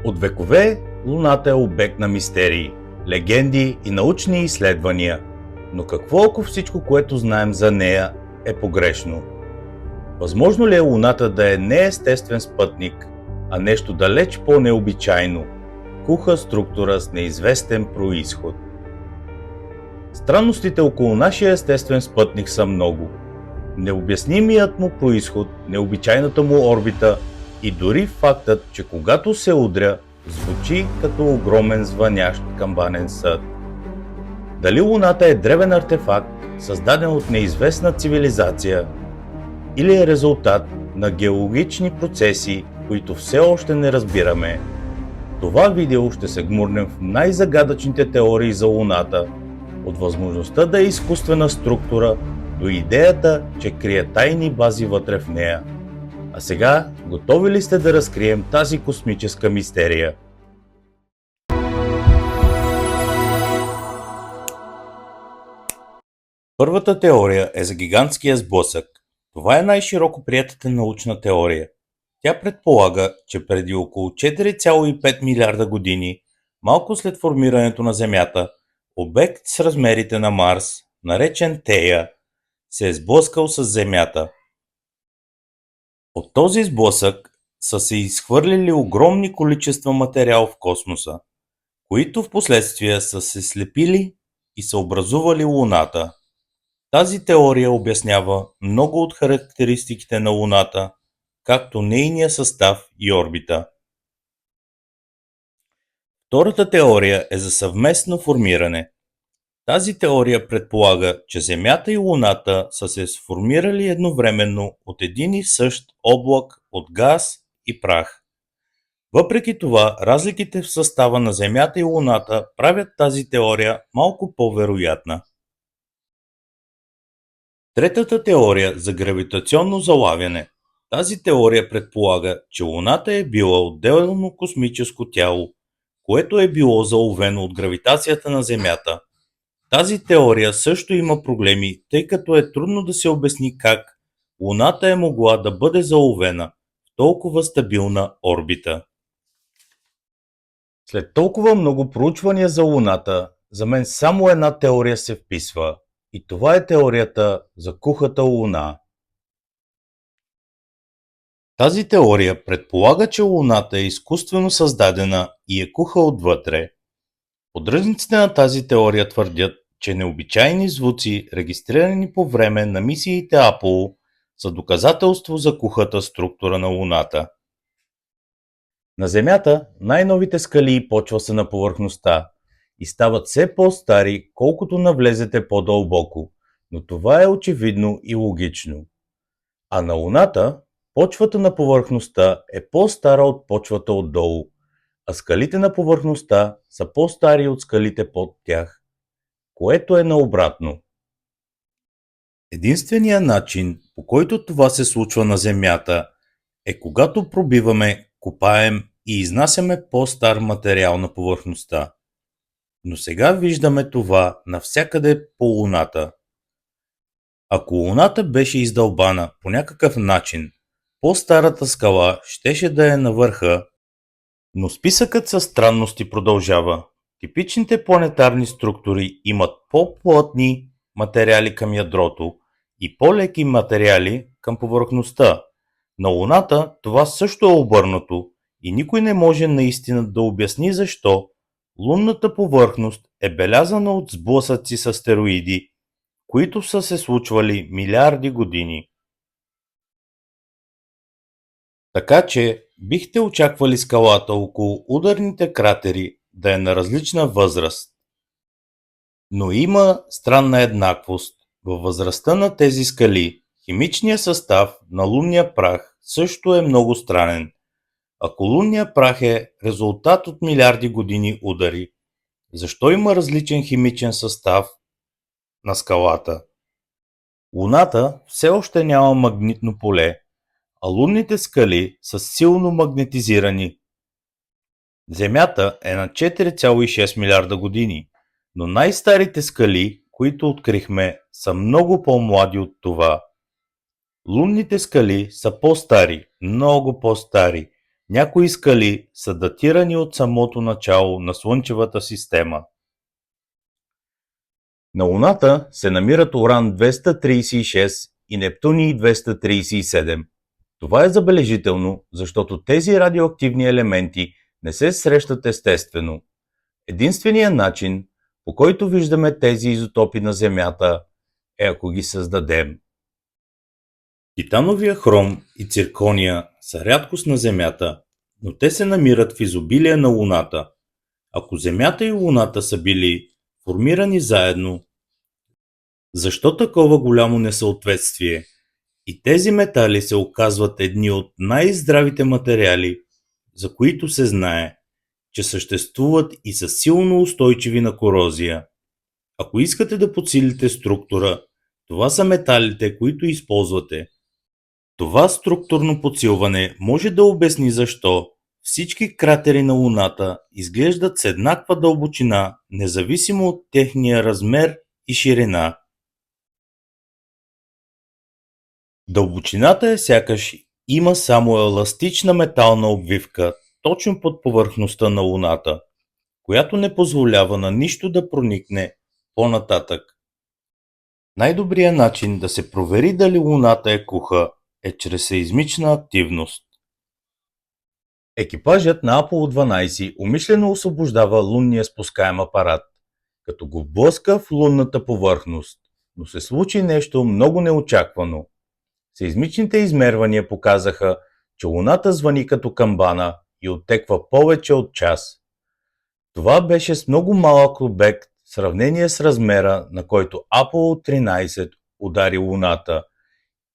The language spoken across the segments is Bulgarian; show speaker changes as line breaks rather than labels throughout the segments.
От векове Луната е обект на мистерии, легенди и научни изследвания. Но какво ако всичко, което знаем за нея, е погрешно? Възможно ли е Луната да е неестествен спътник, а нещо далеч по-необичайно – куха структура с неизвестен происход? Странностите около нашия естествен спътник са много. Необяснимият му происход, необичайната му орбита и дори фактът, че когато се удря, звучи като огромен звънящ камбанен съд. Дали Луната е древен артефакт, създаден от неизвестна цивилизация, или е резултат на геологични процеси, които все още не разбираме? Това видео ще се гмурнем в най-загадъчните теории за Луната, от възможността да е изкуствена структура до идеята, че крие тайни бази вътре в нея. А сега, готови ли сте да разкрием тази космическа мистерия? Първата теория е за гигантския сблъсък. Това е най-широко приетата научна теория. Тя предполага, че преди около 4,5 милиарда години, малко след формирането на Земята, обект с размерите на Марс, наречен Тея, се е сблъскал с Земята. От този сблъсък са се изхвърлили огромни количества материал в космоса, които в последствие са се слепили и са образували Луната. Тази теория обяснява много от характеристиките на Луната, както нейния състав и орбита. Втората теория е за съвместно формиране. Тази теория предполага, че Земята и Луната са се сформирали едновременно от един и същ облак от газ и прах. Въпреки това, разликите в състава на Земята и Луната правят тази теория малко по-вероятна. Третата теория за гравитационно залавяне. Тази теория предполага, че Луната е била отделно космическо тяло, което е било заловено от гравитацията на Земята. Тази теория също има проблеми, тъй като е трудно да се обясни как Луната е могла да бъде заловена в толкова стабилна орбита. След толкова много проучвания за Луната, за мен само една теория се вписва, и това е теорията за кухата Луна. Тази теория предполага, че Луната е изкуствено създадена и е куха отвътре. Поддръжниците на тази теория твърдят, че необичайни звуци, регистрирани по време на мисиите Аполо, са доказателство за кухата структура на Луната. На Земята най-новите скали и почва са на повърхността и стават все по-стари, колкото навлезете по-дълбоко, но това е очевидно и логично. А на Луната почвата на повърхността е по-стара от почвата отдолу, а скалите на повърхността са по-стари от скалите под тях, което е наобратно. Единственият начин, по който това се случва на Земята, е когато пробиваме, копаем и изнасяме по-стар материал на повърхността. Но сега виждаме това навсякъде по Луната. Ако Луната беше издълбана по някакъв начин, по-старата скала щеше да е на върха, но списъкът със странности продължава. Типичните планетарни структури имат по-плътни материали към ядрото и по-леки материали към повърхността. На Луната това също е обърнато и никой не може наистина да обясни защо лунната повърхност е белязана от сблъсъци с астероиди, които са се случвали милиарди години. Така че бихте очаквали скалата около ударните кратери да е на различна възраст. Но има странна еднаквост. Във възрастта на тези скали, химичният състав на лунния прах също е много странен. Ако лунния прах е резултат от милиарди години удари, защо има различен химичен състав на скалата? Луната все още няма магнитно поле, а лунните скали са силно магнетизирани. Земята е на 4,6 милиарда години, но най-старите скали, които открихме, са много по-млади от това. Лунните скали са по-стари, много по-стари, Някои скали са датирани от самото начало на Слънчевата система. На Луната се намират Уран-236 и Нептуний-237. Това е забележително, защото тези радиоактивни елементи не се срещат естествено. Единственият начин, по който виждаме тези изотопи на Земята, е ако ги създадем. Титановия хром и циркония са рядкост на Земята, но те се намират в изобилие на Луната. Ако Земята и Луната са били формирани заедно, защо такова голямо несъответствие? И тези метали се оказват едни от най-здравите материали, за които се знае, че съществуват и са силно устойчиви на корозия. Ако искате да подсилите структура, това са металите, които използвате. Това структурно подсилване може да обясни защо всички кратери на Луната изглеждат с еднаква дълбочина, независимо от техния размер и ширина. Дълбочината е сякаш има само еластична метална обвивка точно под повърхността на Луната, която не позволява на нищо да проникне по-нататък. Най-добрият начин да се провери дали Луната е куха е чрез сеизмична активност. Екипажът на Аполо 12 умишлено освобождава лунния спускаем апарат, като го блъска в лунната повърхност, но се случи нещо много неочаквано. Сеизмичните измервания показаха, че Луната звъни като камбана и оттеква повече от час. Това беше с много малък обект в сравнение с размера, на който Аполо 13 удари Луната,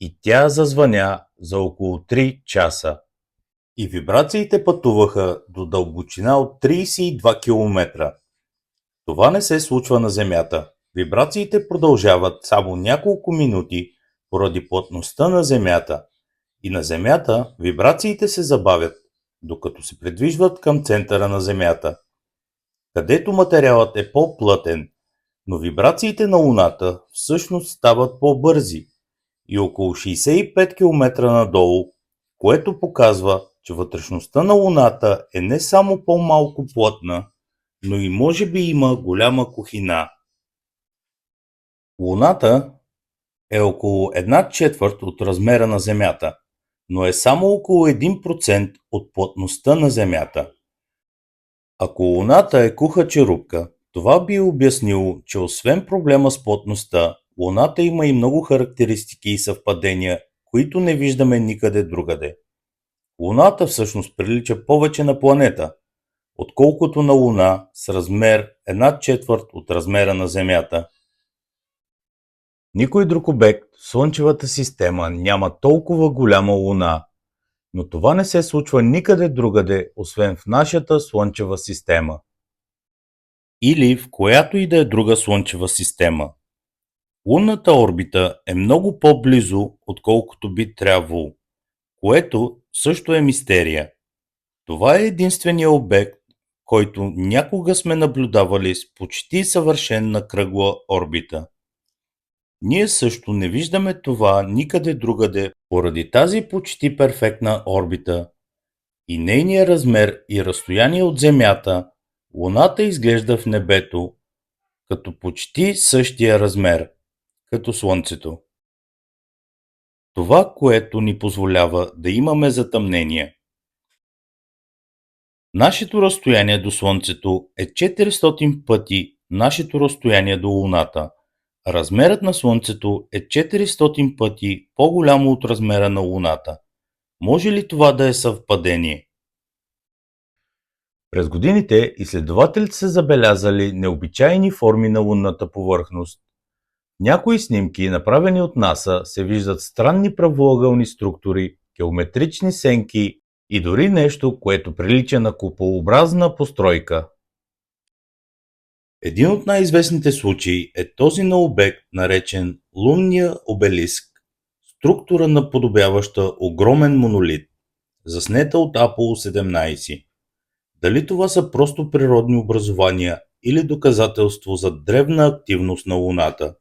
и тя зазвъня за около 3 часа. И вибрациите пътуваха до дълбочина от 32 км. Това не се случва на Земята. Вибрациите продължават само няколко минути поради плътността на Земята. И на Земята вибрациите се забавят, докато се придвижват към центъра на Земята, където материалът е по-плътен, но вибрациите на Луната всъщност стават по-бързи и около 65 км надолу, което показва, че вътрешността на Луната е не само по-малко плътна, но и може би има голяма кухина. Луната е около 1/4 от размера на Земята, но е само около 1% от плътността на Земята. Ако Луната е куха черупка, това би обяснило, че освен проблема с плътността, Луната има и много характеристики и съвпадения, които не виждаме никъде другаде. Луната всъщност прилича повече на планета, отколкото на Луна с размер 1/4 от размера на Земята. Никой друг обект в Слънчевата система няма толкова голяма Луна, но това не се случва никъде другаде, освен в нашата Слънчева система. Или в която и да е друга Слънчева система. Лунната орбита е много по-близо, отколкото би трябвало, което също е мистерия. Това е единственият обект, който някога сме наблюдавали с почти съвършена кръгла орбита. Ние също не виждаме това никъде другаде поради тази почти перфектна орбита и нейния размер и разстояние от Земята. Луната изглежда в небето като почти същия размер, като Слънцето. Това, което ни позволява да имаме затъмнение. Нашето разстояние до Слънцето е 400 пъти нашето разстояние до Луната. Размерът на Слънцето е 400 пъти по-голямо от размера на Луната. Може ли това да е съвпадение? През годините изследователите са забелязали необичайни форми на лунната повърхност. Някои снимки, направени от НАСА, се виждат странни правоъгълни структури, геометрични сенки и дори нещо, което прилича на куполообразна постройка. Един от най-известните случаи е този на обект, наречен лунния обелиск, структура наподобяваща огромен монолит, заснета от Аполо 17. Дали това са просто природни образования или доказателство за древна активност на Луната?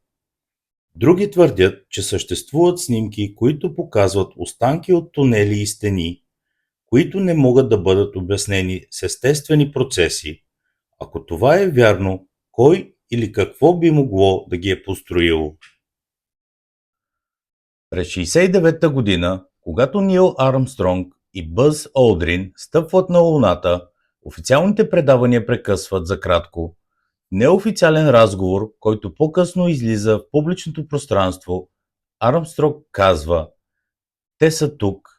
Други твърдят, че съществуват снимки, които показват останки от тунели и стени, които не могат да бъдат обяснени с естествени процеси. Ако това е вярно, кой или какво би могло да ги е построило? През 1969 година, когато Нил Армстронг и Бъз Олдрин стъпват на Луната, официалните предавания прекъсват за кратко. Неофициален разговор, който по-късно излиза в публичното пространство, Армстронг казва: "Те са тук,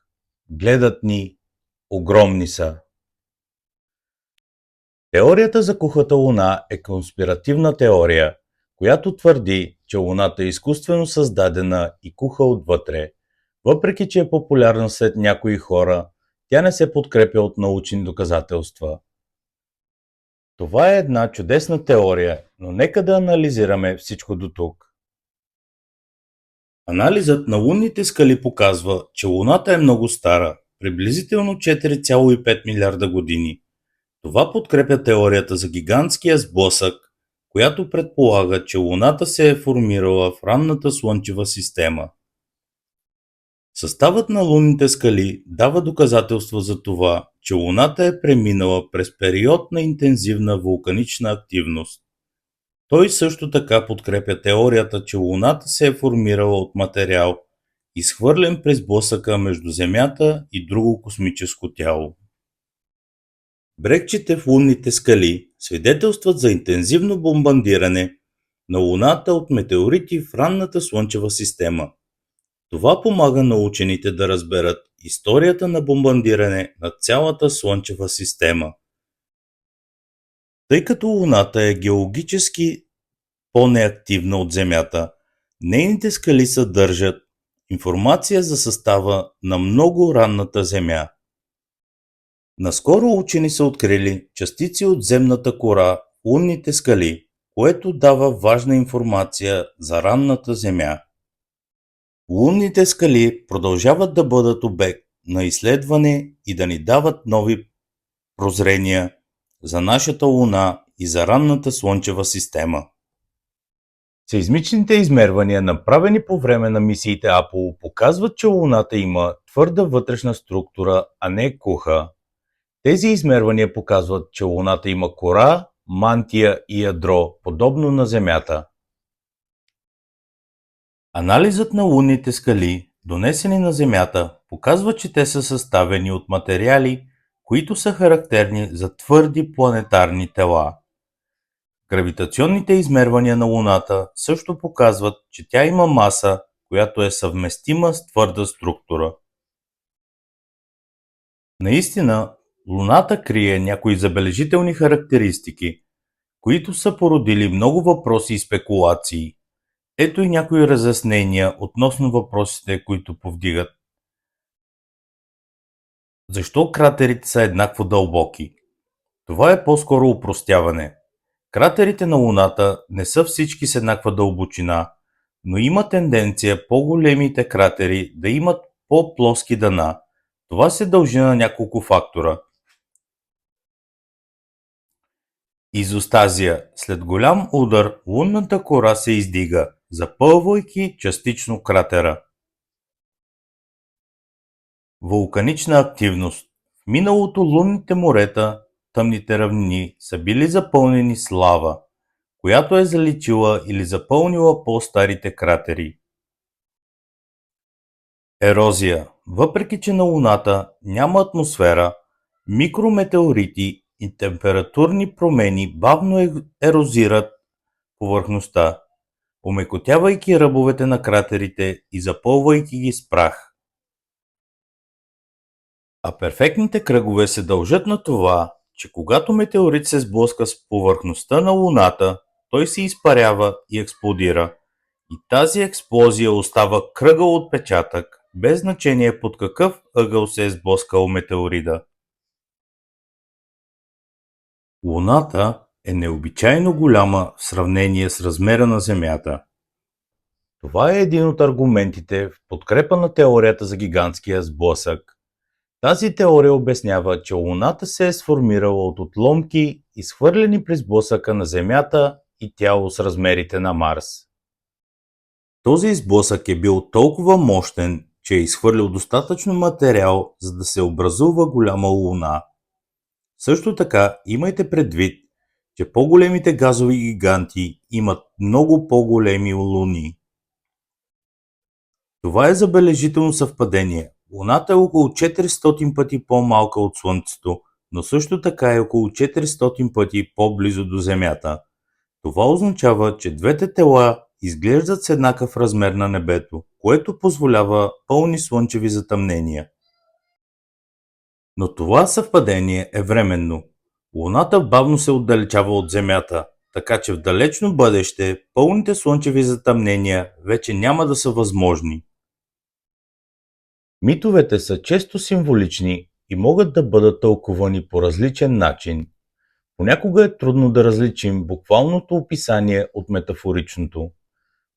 гледат ни, огромни са." Теорията за кухата луна е конспиративна теория, която твърди, че Луната е изкуствено създадена и куха отвътре. Въпреки че е популярна сред някои хора, тя не се подкрепя от научни доказателства. Това е една чудесна теория, но нека да анализираме всичко до тук. Анализът на лунните скали показва, че Луната е много стара, приблизително 4,5 милиарда години. Това подкрепя теорията за гигантския сблъсък, която предполага, че Луната се е формирала в ранната Слънчева система. Съставът на лунните скали дава доказателства за това, че Луната е преминала през период на интензивна вулканична активност. Той също така подкрепя теорията, че Луната се е формирала от материал, изхвърлен през сблъсъка между Земята и друго космическо тяло. Брегчите в лунните скали свидетелстват за интензивно бомбардиране на Луната от метеорити в ранната Слънчева система. Това помага на учените да разберат историята на бомбардиране на цялата Слънчева система. Тъй като Луната е геологически по-неактивна от Земята, нейните скали съдържат информация за състава на много ранната Земя. Наскоро учени са открили частици от земната кора в лунните скали, което дава важна информация за ранната Земя. Лунните скали продължават да бъдат обект на изследване и да ни дават нови прозрения за нашата Луна и за ранната Слънчева система. Сеизмичните измервания, направени по време на мисиите Аполо, показват, че Луната има твърда вътрешна структура, а не куха. Тези измервания показват, че Луната има кора, мантия и ядро, подобно на Земята. Анализът на лунните скали, донесени на Земята, показва, че те са съставени от материали, които са характерни за твърди планетарни тела. Гравитационните измервания на Луната също показват, че тя има маса, която е съвместима с твърда структура. Наистина, Луната крие някои забележителни характеристики, които са породили много въпроси и спекулации. Ето и някои разяснения относно въпросите, които повдигат. Защо кратерите са еднакво дълбоки? Това е по-скоро упростяване. Кратерите на Луната не са всички с еднаква дълбочина, но има тенденция по-големите кратери да имат по-плоски дъна. Това се дължи на няколко фактора. Изостазия. След голям удар лунната кора се издига, запълвайки частично кратера. Вулканична активност. В миналото лунните морета, тъмните равнини, са били запълнени с лава, която е заличила или запълнила по-старите кратери. Ерозия. Въпреки че на Луната няма атмосфера, микрометеорити и температурни промени бавно ерозират повърхността, омекотявайки ръбовете на кратерите и запълвайки ги с прах. А перфектните кръгове се дължат на това, че когато метеорит се сблъска с повърхността на Луната, той се изпарява и експлодира. И тази експлозия остава кръгъл отпечатък, без значение под какъв ъгъл се е сблъскал метеорида. Луната е необичайно голяма в сравнение с размера на Земята. Това е един от аргументите в подкрепа на теорията за гигантския сблъсък. Тази теория обяснява, че Луната се е сформирала от отломки, изхвърлени при сблъсъка на Земята и тяло с размерите на Марс. Този сблъсък е бил толкова мощен, че е изхвърлил достатъчно материал, за да се образува голяма луна. Също така имайте предвид, че по-големите газови гиганти имат много по-големи луни. Това е забележително съвпадение. Луната е около 400 пъти по-малка от Слънцето, но също така е около 400 пъти по-близо до Земята. Това означава, че двете тела изглеждат с еднакъв размер на небето, което позволява пълни слънчеви затъмнения. Но това съвпадение е временно. Луната бавно се отдалечава от Земята, така че в далечно бъдеще пълните слънчеви затъмнения вече няма да са възможни. Митовете са често символични и могат да бъдат тълкувани по различен начин. Понякога е трудно да различим буквалното описание от метафоричното.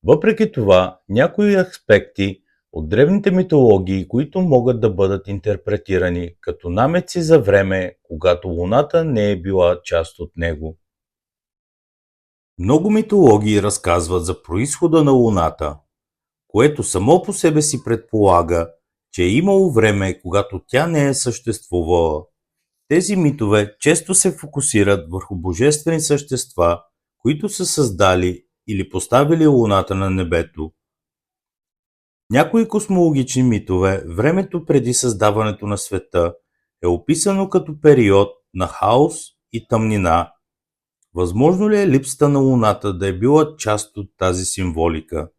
Въпреки това, някои аспекти от древните митологии, които могат да бъдат интерпретирани като намеци за време, когато Луната не е била част от него. Много митологии разказват за произхода на Луната, което само по себе си предполага, че е имало време, когато тя не е съществувала. Тези митове често се фокусират върху божествени същества, които са създали или поставили Луната на небето. Някои космологични митове, времето преди създаването на света е описано като период на хаос и тъмнина. Възможно ли е липсата на Луната да е била част от тази символика?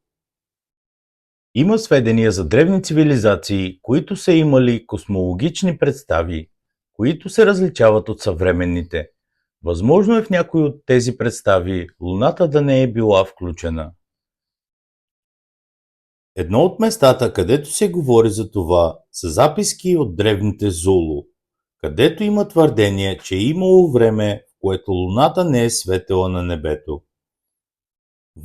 Има сведения за древни цивилизации, които са имали космологични представи, които се различават от съвременните. Възможно е в някои от тези представи Луната да не е била включена. Едно от местата, където се говори за това, са записки от древните Зулу, където има твърдение, че е имало време, в което Луната не е светела на небето.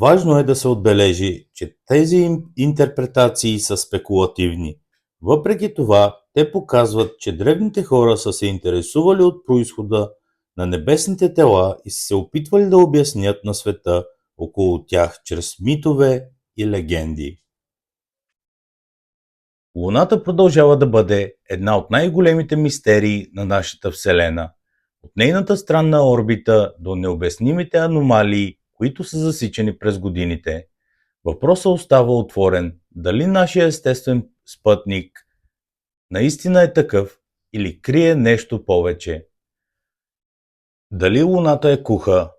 Важно е да се отбележи, че тези интерпретации са спекулативни. Въпреки това, те показват, че древните хора са се интересували от произхода на небесните тела и са се опитвали да обяснят на света около тях чрез митове и легенди. Луната продължава да бъде една от най-големите мистерии на нашата Вселена. От нейната странна орбита до необяснимите аномалии, които са засичани през годините. Въпросът остава отворен дали нашия естествен спътник наистина е такъв или крие нещо повече. Дали Луната е куха,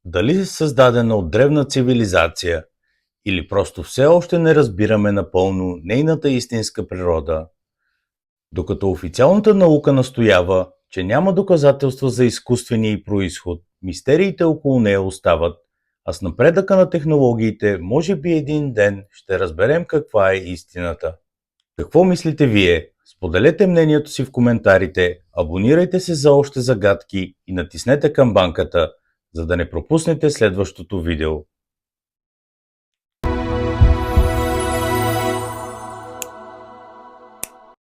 дали е създадена от древна цивилизация или просто все още не разбираме напълно нейната истинска природа. Докато официалната наука настоява, че няма доказателства за изкуствения й произход, мистериите около нея остават, а с напредъка на технологиите може би един ден ще разберем каква е истината. Какво мислите вие? Споделете мнението си в коментарите, абонирайте се за още загадки и натиснете камбанката, за да не пропуснете следващото видео.